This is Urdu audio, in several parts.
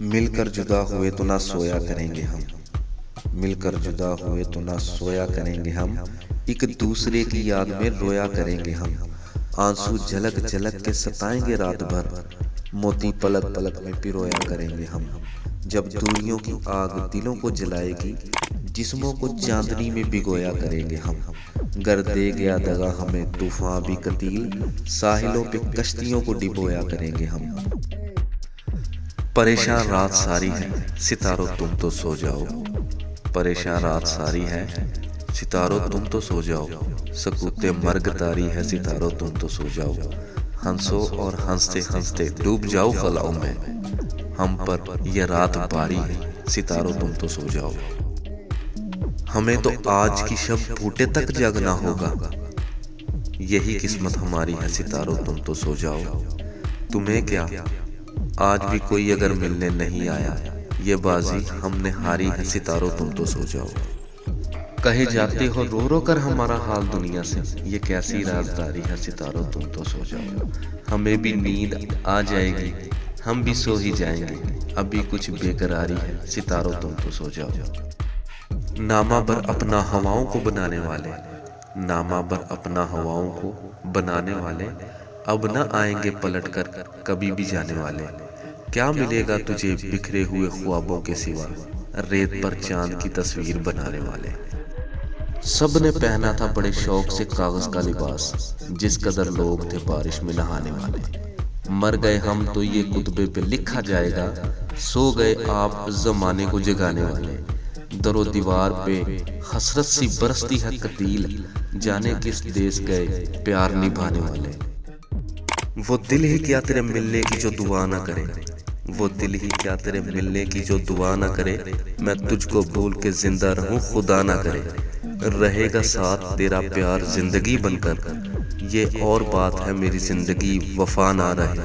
مل کر جدا ہوئے تو نہ سویا کریں گے ہم، مل کر جدا ہوئے تو نہ سویا کریں گے ہم، ایک دوسرے کی یاد میں رویا کریں گے ہم، آنسو جھلک جھلک کے ستائیں گے رات بھر، موتی پلک پلک میں پرویا کریں گے ہم، جب دوریوں کی آگ دلوں کو جلائے گی، جسموں کو چاندنی میں بھگویا کریں گے ہم، گر دے گیا دغا ہمیں طوفان بھی قتیل، ساحلوں پہ کشتیوں کو ڈبویا کریں گے ہم۔ پریشان رات ساری ہے ستاروں تم تو سو جاؤ، پریشان رات ساری ہے ستاروں تم تو سو جاؤ، سکوتے مرگ تاری ہے ستاروں تم تو سو جاؤ، ہنسو اور ہنستے ہنستے ڈوب جاؤ خلاؤں میں، ہم پر یہ رات باری ہے ستاروں تم تو سو جاؤ۔ ہمیں تو آج کی شب پھوٹے تک جاگنا ہوگا، یہی قسمت ہماری ہے ستاروں تم تو سو جاؤ۔ تمہیں کیا آج بھی کوئی اگر ملنے نہیں آیا، یہ بازی ہم نے ہاری ہے ستاروں تم تو سو جاؤ۔ کہے جاتے ہو رو رو کر ہمارا حال دنیا سے، یہ کیسی رازداری ہے ستاروں تم تو سو جاؤ۔ ہمیں بھی نیند آ جائے گی، ہم بھی سو ہی جائیں گے، ابھی کچھ بے قراری ہے ستاروں تم تو سو جاؤ۔ نامہ بر اپنا ہواؤں کو بنانے والے، نامہ بر اپنا ہواؤں کو بنانے والے، اب نہ آئیں گے پلٹ کر کبھی بھی جانے والے، کیا ملے گا تجھے بکھرے ہوئے خوابوں کے سوا، ریت پر چاند کی تصویر بنانے والے۔ سب نے پہنا تھا بڑے شوق سے کاغذ کا لباس، جس قدر لوگ تھے بارش میں نہانے والے، مر گئے ہم تو یہ کتبے پہ لکھا جائے گا، سو گئے آپ زمانے کو جگانے والے، در و دیوار پہ حسرت سی برستی ہے قتیل، جانے کس دیس گئے پیار نبھانے والے۔ وہ دل ہی کیا تیرے ملنے کی جو دعا نہ کرے، وہ دل ہی کیا تیرے ملنے کی جو دعا نہ کرے، میں تجھ کو بھول کے زندہ رہوں خدا نہ کرے، رہے گا ساتھ تیرا پیار زندگی بن کر، یہ اور بات ہے میری زندگی وفا نہ رہے۔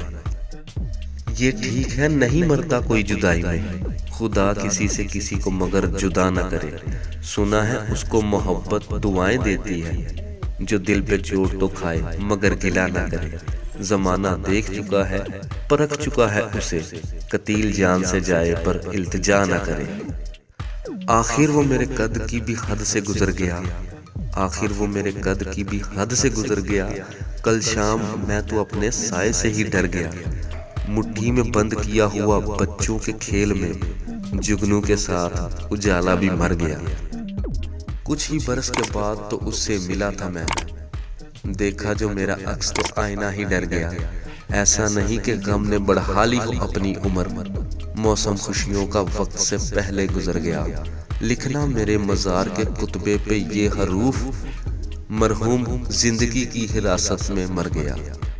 یہ ٹھیک ہے نہیں مرتا کوئی جدائی میں، خدا کسی سے کسی کو مگر جدا نہ کرے، سنا ہے اس کو محبت دعائیں دیتی ہے، جو دل پہ چوٹ تو کھائے مگر گلہ نہ کرے، زمانہ دیکھ چکا ہے پرکھ چکا ہے اسے، قتیل جان سے جائے پر التجا نہ کرے۔ آخر وہ میرے قد کی بھی حد سے گزر گیا، آخر وہ میرے قد کی بھی حد سے گزر گیا، کل شام میں تو اپنے سائے سے ہی ڈر گیا، مٹھی میں بند کیا ہوا بچوں کے کھیل میں، جگنو کے ساتھ اجالا بھی مر گیا۔ کچھ ہی برس کے بعد تو اس سے ملا تھا میں، دیکھا جو میرا عکس تو آئینہ ہی ڈر گیا، ایسا نہیں کہ غم نے بڑھا لی ہو اپنی عمر، موسم خوشیوں کا وقت سے پہلے گزر گیا، لکھنا میرے مزار کے کتبے پہ یہ حروف، مرحوم زندگی کی حراست میں مر گیا۔